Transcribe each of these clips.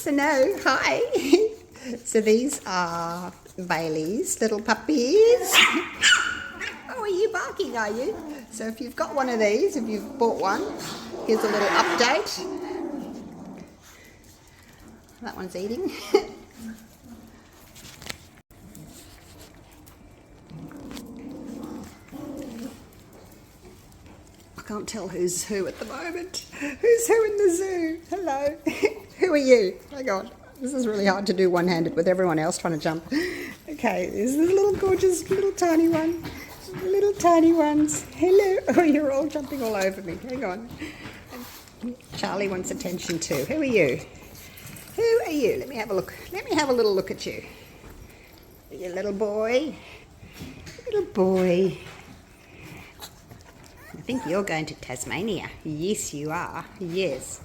So no, hi. So these are Bailey's little puppies. Oh, are you barking, are you? So if you've got one of these, if you've bought one, here's a little update. That one's eating. I can't tell who's who at the moment. Who's who in the zoo? Hello. Who are you? My God, this is really hard to do one-handed with everyone else trying to jump. Okay, there's this little gorgeous little tiny one. Little tiny ones. Hello. Oh, you're all jumping all over me. Hang on. Charlie wants attention too. Who are you? Who are you? Let me have a look. Let me have a little look at you. You little boy. Little boy. I think you're going to Tasmania. Yes, you are. Yes.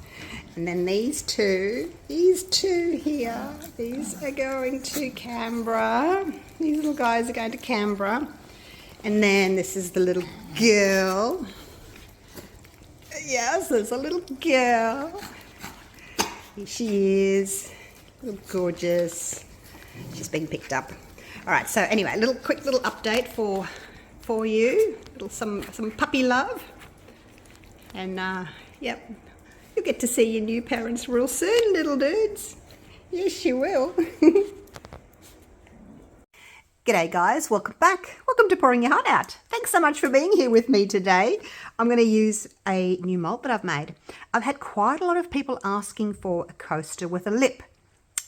And then these two here, these are going to Canberra. These little guys are going to Canberra. And then this is the little girl. Yes, there's a little girl. Here she is. Gorgeous. She's being picked up. All right, so anyway, quick little update for you. Some puppy love. And yep, you'll get to see your new parents real soon, little dudes. Yes, you will. G'day guys, welcome back. Welcome to Pouring Your Heart Out. Thanks so much for being here with me today. I'm going to use a new mold that I've made. I've had quite a lot of people asking for a coaster with a lip.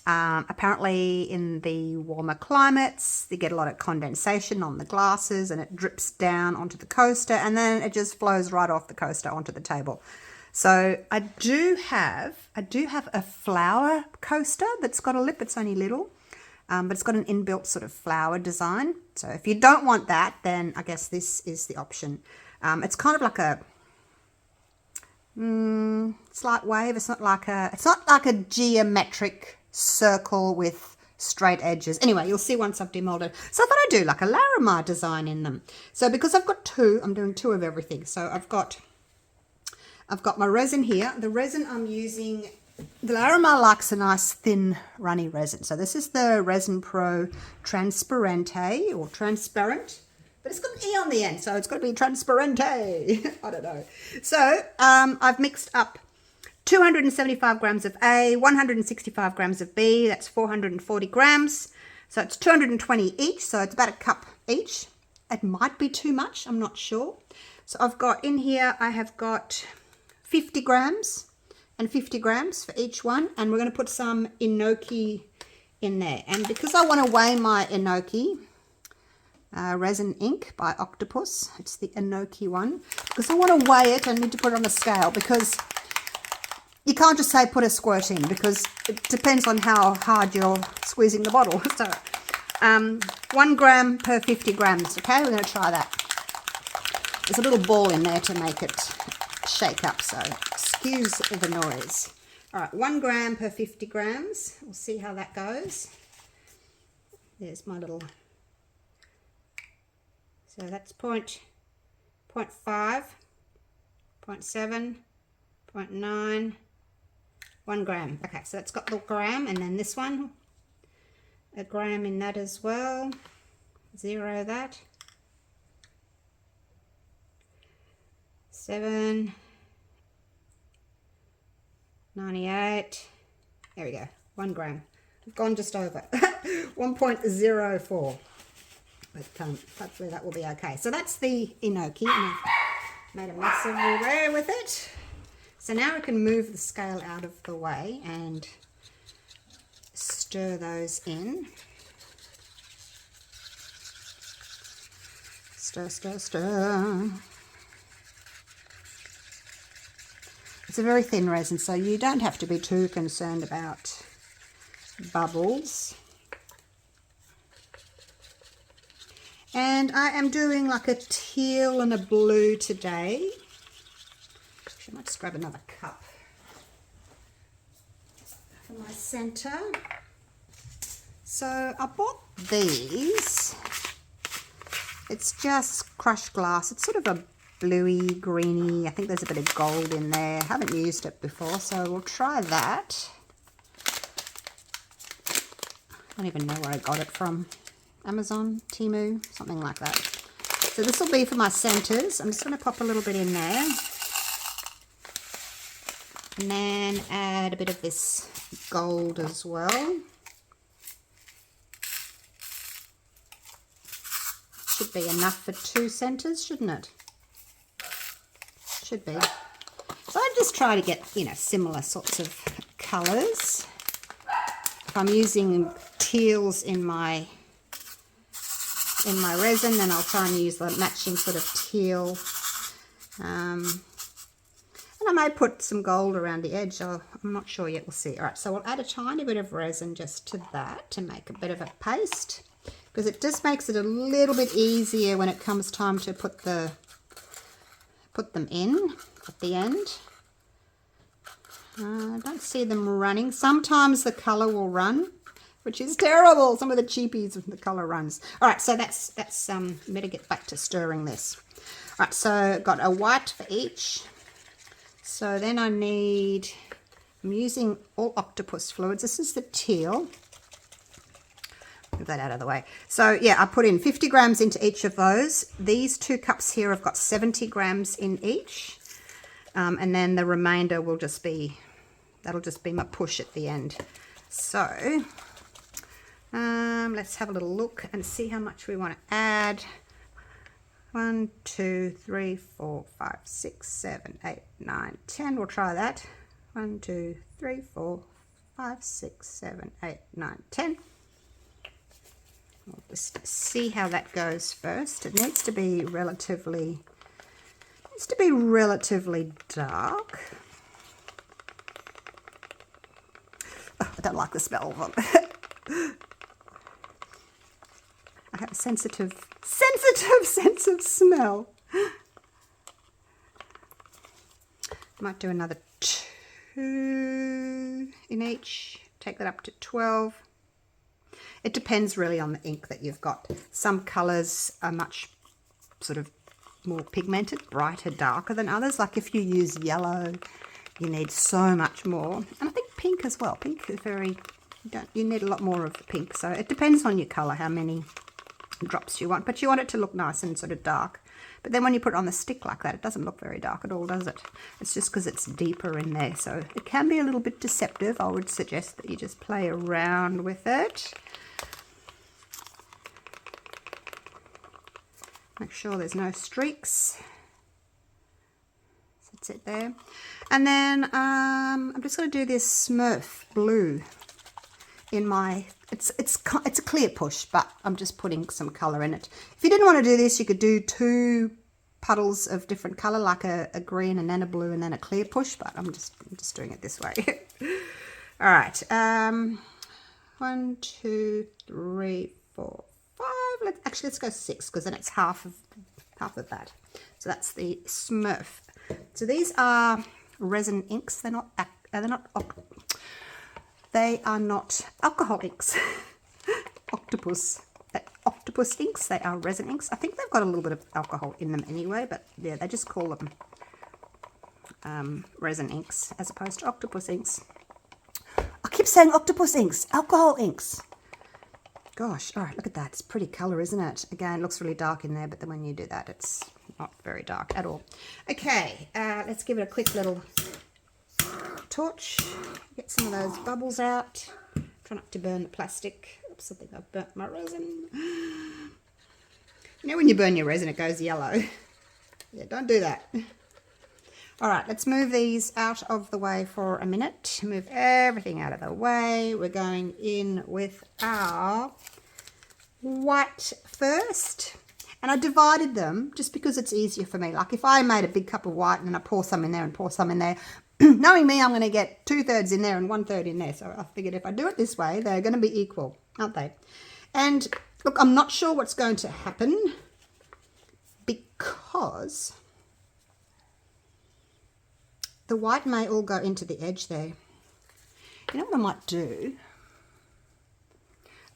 Apparently in the warmer climates, they get a lot of condensation on the glasses and it drips down onto the coaster and then it just flows right off the coaster onto the table. So I do have a flower coaster that's got a lip. It's only little. But it's got an inbuilt sort of flower design. So if you don't want that, then I guess this is the option. It's kind of like a slight wave. It's not like a geometric circle with straight edges. Anyway, you'll see once I've demolded. So I thought I'd do like a Larimar design in them. So because I've got two, I'm doing two of everything. So I've got my resin here. The resin I'm using, the Larimar likes a nice thin runny resin. So this is the Resin Pro Transparente or Transparent, but it's got an E on the end, so it's got to be Transparente. I don't know. So I've mixed up 275 grams of A, 165 grams of B, that's 440 grams. So it's 220 each, so it's about a cup each. It might be too much, I'm not sure. So I've got in here, I have got 50 grams. And 50 grams for each one, and we're going to put some enoki in there. And because I want to weigh my enoki, resin ink by Octopus, it's the enoki one, because I want to weigh it, I need to put it on the scale, because you can't just say put a squirt in, because it depends on how hard you're squeezing the bottle. So 1 gram per 50 grams. Okay, we're going to try that. There's a little ball in there to make it shake up, so excuse the noise. All right, 1 gram per 50 grams. We'll see how that goes. There's my little, so that's 0.5, 0.7, 0.9, 1 gram. Okay, so that's got the gram, and then this one, a gram in that as well. Zero that. 7, 98, there we go, 1 gram. I've gone just over 1.04, but hopefully that will be okay. So that's the enoki, and I've made a mess everywhere with it. So now I can move the scale out of the way and stir those in. Stir, stir, stir. It's a very thin resin, so you don't have to be too concerned about bubbles. And I am doing like a teal and a blue today. Actually, I might just grab another cup for my center. So I bought these. It's just crushed glass. It's sort of a bluey, greeny. I think there's a bit of gold in there. Haven't used it before, so we'll try that. don't even know where I got it from. Amazon, Temu, something like that. So this will be for my centers. I'm just going to pop a little bit in there. And then add a bit of this gold as well. Should be enough for 2 centers, shouldn't it? Should be. So I just try to get, you know, similar sorts of colours. If I'm using teals in my resin, then I'll try and use the matching sort of teal. And I may put some gold around the edge. I'm not sure yet. We'll see. All right, so we'll add a tiny bit of resin just to that to make a bit of a paste, because it just makes it a little bit easier when it comes time to put them in at the end. I don't see them running. Sometimes the colour will run, which is terrible. Some of the cheapies, the colour runs. All right, so that's better get back to stirring this. All right, so got a white for each. So then I'm using all Octopus Fluids. This is the teal. Move that out of the way. So yeah, I put in 50 grams into each of those. These 2 cups here have got 70 grams in each. And then the remainder will just be, that'll just be my push at the end. So let's have a little look and see how much we want to add. 1, 2, 3, 4, 5, 6, 7, 8, 9, 10. We'll try that. 1, 2, 3, 4, 5, 6, 7, 8, 9, 10. We'll just see how that goes first. It needs to be relatively dark. Oh, I don't like the smell of them. I have a sensitive sense of smell. Might do another 2 in each. Take that up to 12. It depends really on the ink that you've got. Some colours are much sort of more pigmented, brighter, darker than others. Like if you use yellow, you need so much more. And I think pink as well. Pink is you need a lot more of the pink. So it depends on your colour, how many drops you want. But you want it to look nice and sort of dark. But then when you put it on the stick like that, it doesn't look very dark at all, does it? It's just because it's deeper in there. So it can be a little bit deceptive. I would suggest that you just play around with it. Make sure there's no streaks. That's it there. And then I'm just going to do this Smurf blue in my, it's a clear push, but I'm just putting some colour in it. If you didn't want to do this, you could do 2 puddles of different colour, like a green and then a blue and then a clear push, but I'm just doing it this way. All right. 1, 2, 3, 4, 5. Let's go 6, because then it's half of that. So that's the Smurf. So these are resin inks. They are not alcohol inks. Octopus inks. They are resin inks. I think they've got a little bit of alcohol in them anyway, but yeah, they just call them resin inks as opposed to octopus inks. I keep saying octopus inks, alcohol inks. Gosh, all right, look at that. It's pretty colour, isn't it? Again, it looks really dark in there, but then when you do that, it's not very dark at all. Okay, let's give it a quick little torch. Get some of those bubbles out. Try not to burn the plastic. Oops, I think I've burnt my resin. You know when you burn your resin, it goes yellow. Yeah, don't do that. All right, let's move these out of the way for a minute. Move everything out of the way. We're going in with our white first. And I divided them just because it's easier for me. Like if I made a big cup of white and then I pour some in there and pour some in there, knowing me, I'm going to get 2/3 in there and 1/3 in there. So I figured if I do it this way, they're going to be equal, aren't they? And look, I'm not sure what's going to happen because the white may all go into the edge there. You know what I might do?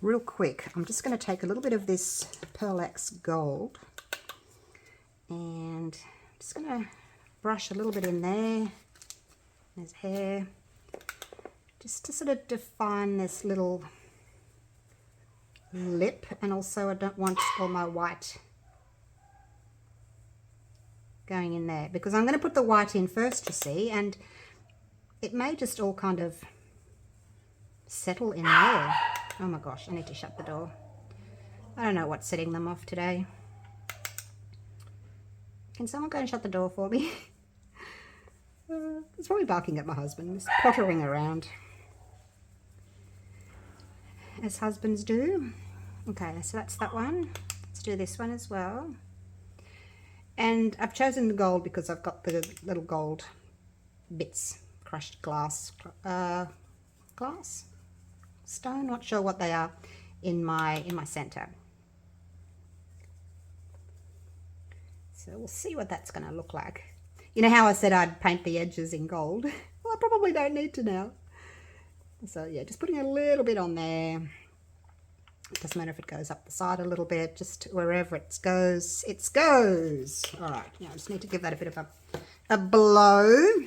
Real quick, I'm just going to take a little bit of this Pearl X Gold and I'm just going to brush a little bit in there. There's hair. Just to sort of define this little lip, and also I don't want all my white going in there because I'm going to put the white in first, you see, and it may just all kind of settle in there. Oh my gosh, I need to shut the door. I don't know what's setting them off today. Can someone go and shut the door for me? It's probably barking at my husband. He's pottering around, as husbands do. Okay, so that's that one. Let's do this one as well. And I've chosen the gold because I've got the little gold bits, crushed glass, stone, not sure what they are, in my center. So we'll see what that's going to look like. You know how I said I'd paint the edges in gold? Well, I probably don't need to now. So yeah, just putting a little bit on there. It doesn't matter if it goes up the side a little bit, just wherever it goes, it goes. All right, now I just need to give that a bit of a blow,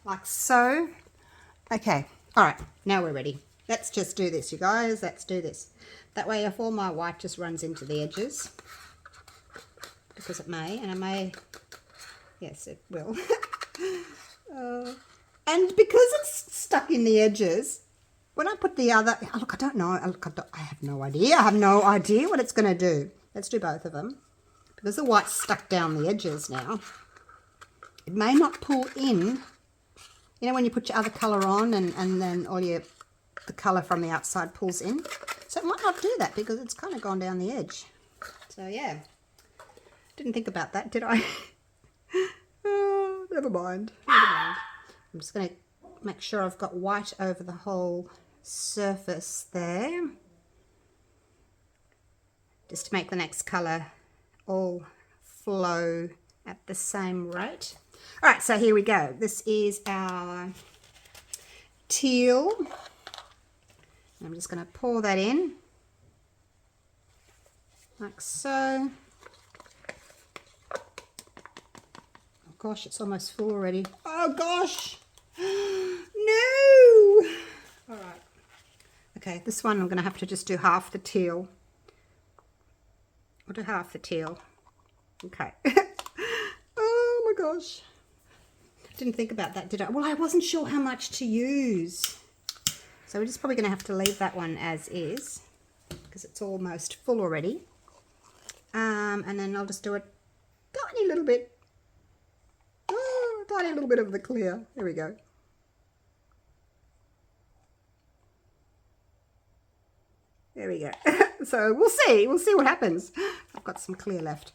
like so. Okay, all right, now we're ready. Let's just do this, you guys. Let's do this. That way, if all my white just runs into the edges, because it may, and I may. Yes, it will. And because it's stuck in the edges, when I put the other, look, I don't know. I have no idea. I have no idea what it's going to do. Let's do both of them. Because the white's stuck down the edges now, it may not pull in. You know when you put your other colour on and then all the colour from the outside pulls in? So it might not do that because it's kind of gone down the edge. So yeah, didn't think about that, did I? Oh, never mind. Never mind. I'm just going to make sure I've got white over the whole surface there, just to make the next colour all flow at the same rate. All right, so here we go. This is our teal. I'm just going to pour that in like so. Oh gosh, it's almost full already. Oh gosh, no. All right. Okay, this one I'm going to have to just do half the teal. I'll do half the teal. Okay. Oh my gosh. Didn't think about that, did I? Well, I wasn't sure how much to use. So we're just probably going to have to leave that one as is because it's almost full already. And then I'll just do a tiny little bit. Oh, a tiny little bit of the clear. There we go. There we go. So we'll see what happens. I've got some clear left.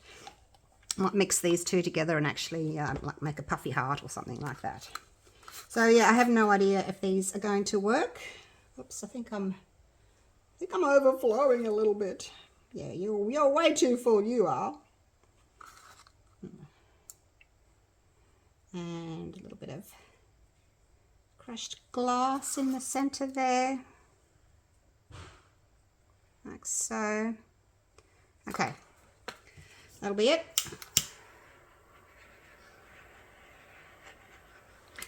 I might mix these two together and actually like make a puffy heart or something like that. So yeah, I have no idea if these are going to work. Oops, I think I'm overflowing a little bit. Yeah, you're way too full, you are. And a little bit of crushed glass in the center there. Like so. Okay, that'll be it.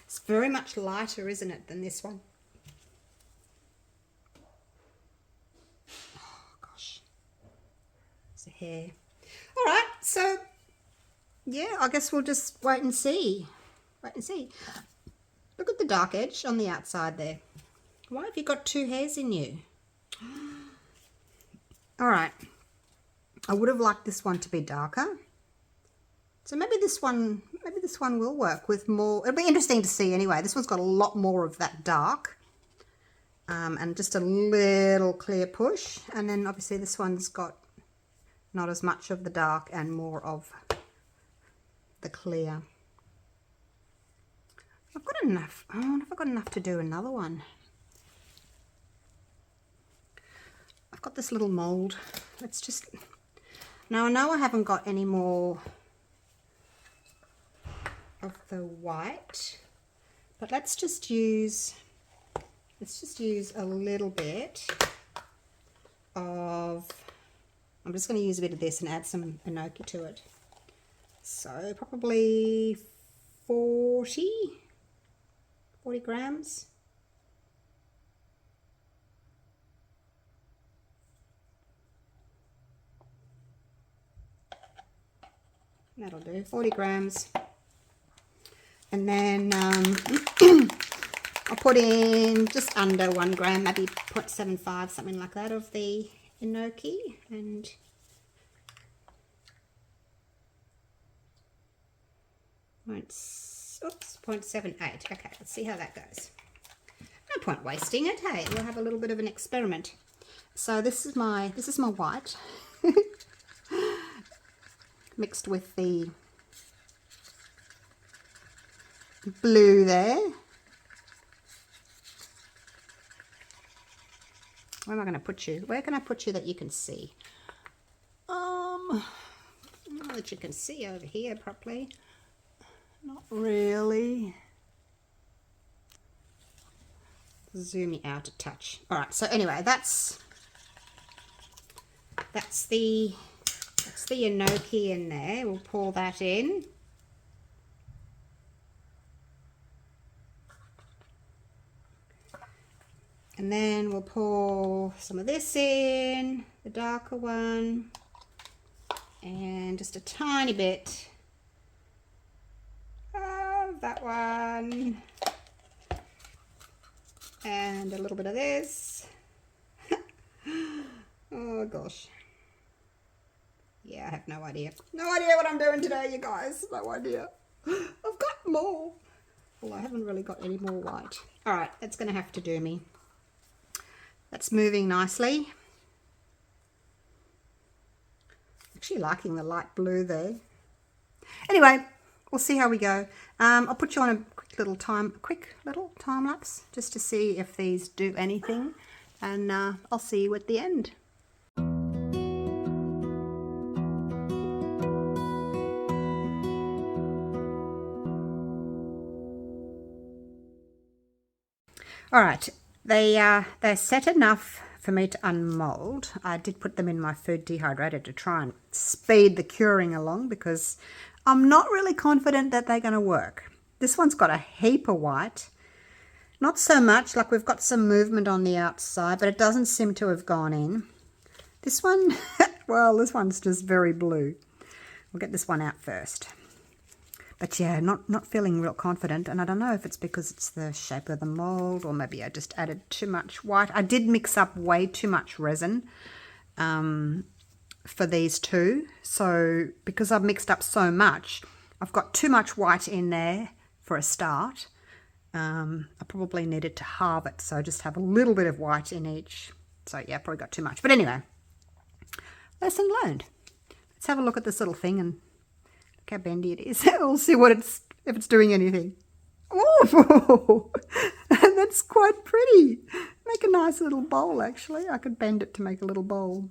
It's very much lighter, isn't it, than this one? Oh gosh, it's a hair. All right, so yeah, I guess we'll just wait and see. Wait and see. Look at the dark edge on the outside there. Why have you got two hairs in you? All right, I would have liked this one to be darker. So maybe this one will work with more. It'll be interesting to see anyway. This one's got a lot more of that dark and just a little clear push. And then obviously this one's got not as much of the dark and more of the clear. I've got enough. I wonder if I've got enough to do another one. I've got this little mold. Let's just, now I know I haven't got any more of the white, but let's just use a little bit of, I'm just going to use a bit of this and add some enoki to it. So probably 40 grams. That'll do, 40 grams. And then I'll put in just under 1 gram, maybe 0.75, something like that, of the enoki. And oops, 0.78. Okay, let's see how that goes. No point wasting it, hey, we'll have a little bit of an experiment. So this is my white mixed with the blue there. Where am I going to put you? Where can I put you that you can see? That you can see over here properly. Not really. Zoom me out a touch. All right. So anyway, that's the enoki in there. We'll pour that in. And then we'll pour some of this in, the darker one, and just a tiny bit of that one, and a little bit of this. Oh gosh. Yeah, I have no idea. No idea what I'm doing today, you guys. No idea. I've got more. Well, I haven't really got any more white. All right, that's going to have to do me. That's moving nicely. Actually liking the light blue there. Anyway, we'll see how we go. I'll put you on a quick little time lapse just to see if these do anything, and I'll see you at the end. All right. They're set enough for me to unmold. I did put them in my food dehydrator to try and speed the curing along because I'm not really confident that they're going to work. This one's got a heap of white. Not so much, like we've got some movement on the outside, but it doesn't seem to have gone in. This one, well, this one's just very blue. We'll get this one out first. But yeah, not feeling real confident, and I don't know if it's because it's the shape of the mold or maybe I just added too much white. I did mix up way too much resin for these two. So because I've mixed up so much, I've got too much white in there for a start. I probably needed to halve it, so just have a little bit of white in each. So yeah, probably got too much. But anyway, lesson learned. Let's have a look at this little thing and look how bendy it is. We'll see if it's doing anything. Oh, that's quite pretty. Make a nice little bowl, actually. I could bend it to make a little bowl.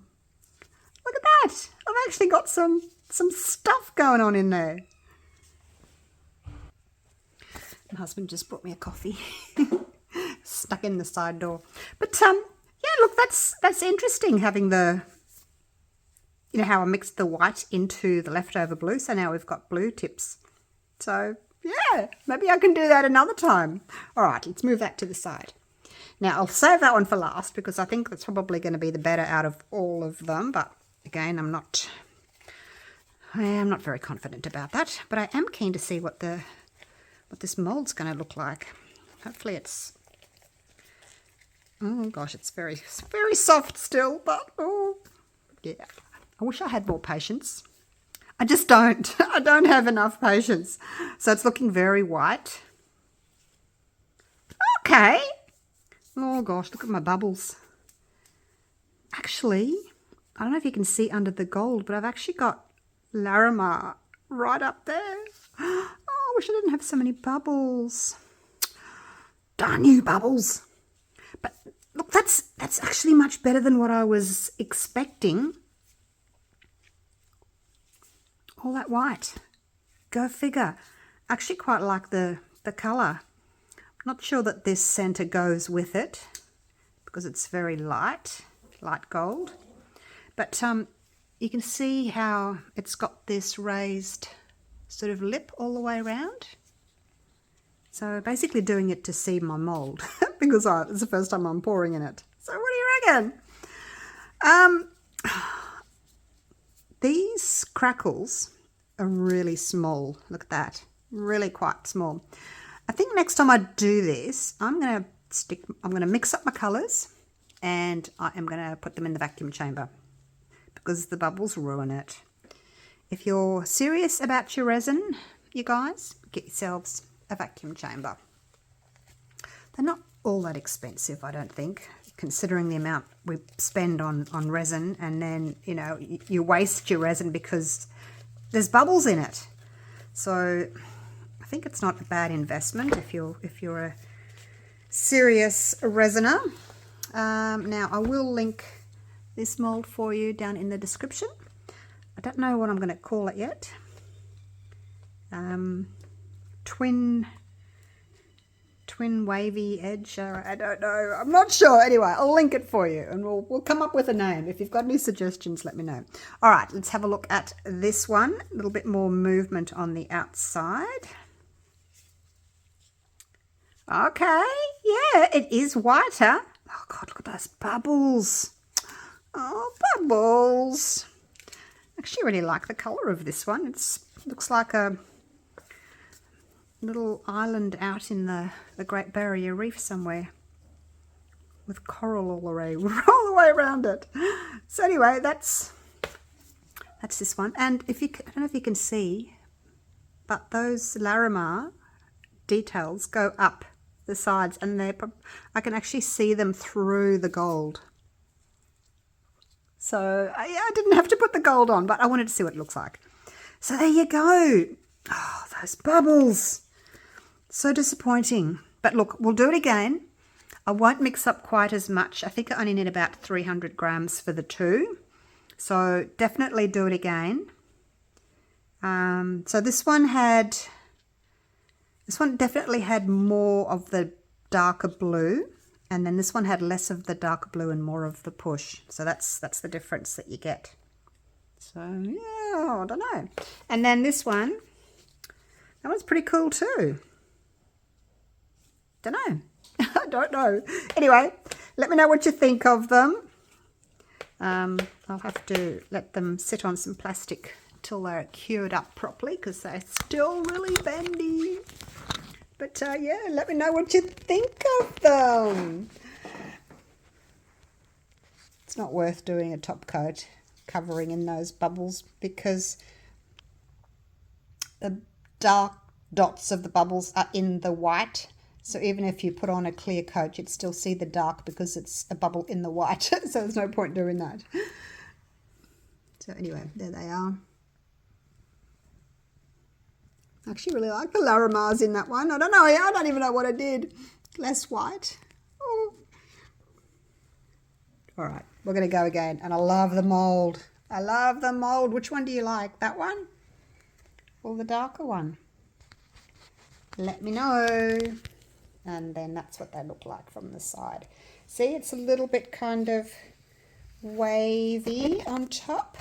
Look at that. I've actually got some stuff going on in there. My husband just brought me a coffee. Stuck in the side door. But yeah, look, that's interesting, having the, you know, how I mixed the white into the leftover blue. So now we've got blue tips. So yeah, maybe I can do that another time. All right, let's move that to the side. Now I'll save that one for last because I think that's probably going to be the better out of all of them. But again, I am not very confident about that. But I am keen to see what this mold's going to look like. Hopefully it's, oh gosh, it's very soft still, but oh yeah. I wish I had more patience. I just don't. I don't have enough patience. So it's looking very white. Okay. Oh gosh, look at my bubbles. Actually, I don't know if you can see under the gold, but I've actually got Larimar right up there. Oh, I wish I didn't have so many bubbles. Darn you, bubbles. But look, that's actually much better than what I was expecting. All that white. Go figure. I actually quite like the colour. Not sure that this centre goes with it because it's very light gold. But you can see how it's got this raised sort of lip all the way around. So basically doing it to seed my mould because it's the first time I'm pouring in it. So what do you reckon? These crackles are really small. Look at that. Really quite small. I think next time I do this, I'm going to mix up my colours and I am going to put them in the vacuum chamber because the bubbles ruin it. If you're serious about your resin, you guys, get yourselves a vacuum chamber. They're not all that expensive, I don't think, considering the amount we spend on resin, and then, you know, you waste your resin because there's bubbles in it. So I think it's not a bad investment if you're a serious resiner. Now I will link this mold for you down in the description. I don't know what I'm going to call it yet. Twin wavy edge, I don't know, I'm not sure. Anyway, I'll link it for you and we'll come up with a name. If you've got any suggestions, let me know. All right, let's have a look at this one. A little bit more movement on the outside. Okay, yeah, it is whiter. Oh God, look at those bubbles. Oh, bubbles. I actually really like the colour of this one. It looks like a little island out in the Great Barrier Reef somewhere with coral all the way around it. So anyway, that's this one. And I don't know if you can see, but those Larimar details go up the sides, and I can actually see them through the gold. So yeah, I didn't have to put the gold on, but I wanted to see what it looks like. So there you go. Oh, those bubbles. So disappointing. But look, we'll do it again. I won't mix up quite as much. I think I only need about 300 grams for the two. So definitely do it again. So this one definitely had more of the darker blue, and then this one had less of the darker blue and more of the push. So that's the difference that you get. So yeah, I don't know. And then this one, that one's pretty cool too. Don't know. I don't know. Anyway, let me know what you think of them. I'll have to let them sit on some plastic till they're cured up properly because they're still really bendy. But yeah, let me know what you think of them. It's not worth doing a top coat covering in those bubbles because the dark dots of the bubbles are in the white. So even if you put on a clear coat, you'd still see the dark because it's a bubble in the white. So there's no point doing that. So anyway, there they are. I actually really like the Larimars in that one. I don't know. I don't even know what I did. Less white. Oh. All right, we're going to go again. And I love the mold. I love the mold. Which one do you like? That one or the darker one? Let me know. And then that's what they look like from the side. See, it's a little bit kind of wavy on top.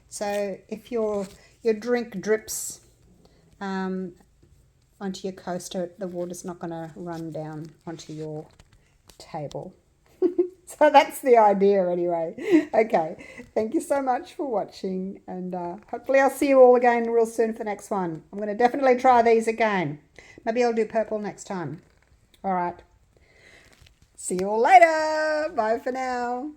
So if your drink drips onto your coaster, the water's not going to run down onto your table. So that's the idea anyway. Okay, thank you so much for watching, and hopefully I'll see you all again real soon for the next one. I'm going to definitely try these again. Maybe I'll do purple next time. All right. See you all later. Bye for now.